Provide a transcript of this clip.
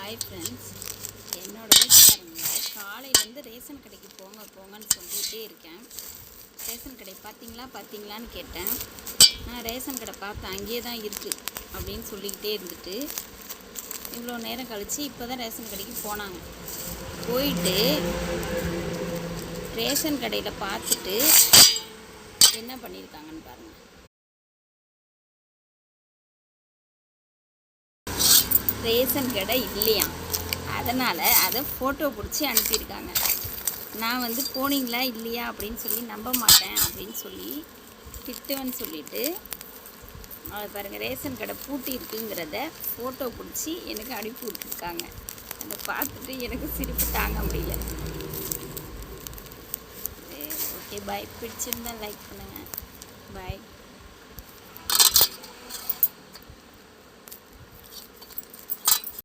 Hi friends, என்னோடய வீட்டுக்காரங்க காலையிலேருந்து ரேஷன் கடைக்கு போங்கன்னு சொல்லிகிட்டே இருக்கேன். ரேஷன் கடை பார்த்தீங்களான்னு கேட்டேன். நான் ரேஷன் கடை பார்த்தேன், அங்கேயே தான் இருக்குது அப்படின்னு சொல்லிக்கிட்டே இருந்துட்டு இவ்வளோ நேரம் கழித்து இப்போ தான் ரேஷன் கடைக்கு போனாங்க. போயிட்டு ரேஷன் கடையில் பார்த்துட்டு என்ன பண்ணியிருக்காங்கன்னு பாருங்கள். ரேஷன் கடை இல்லையா, அதனால் அதை ஃபோட்டோ பிடிச்சி அனுப்பியிருக்காங்க. நான் போனீங்களா இல்லையா அப்படின்னு சொல்லி நம்ப மாட்டேன் அப்படின்னு சொல்லி திட்டுவேன்னு சொல்லிவிட்டு அதை பாருங்கள், ரேஷன் கடை பூட்டி இருக்குங்கிறத ஃபோட்டோ பிடிச்சி எனக்கு அனுப்பி விட்டுருக்காங்க. அதை பார்த்துட்டு எனக்கு சிரிப்பு தாங்க முடியல. ஓகே, பாய். பிடிச்சிருந்தால் லைக் பண்ணுங்கள். பாய்.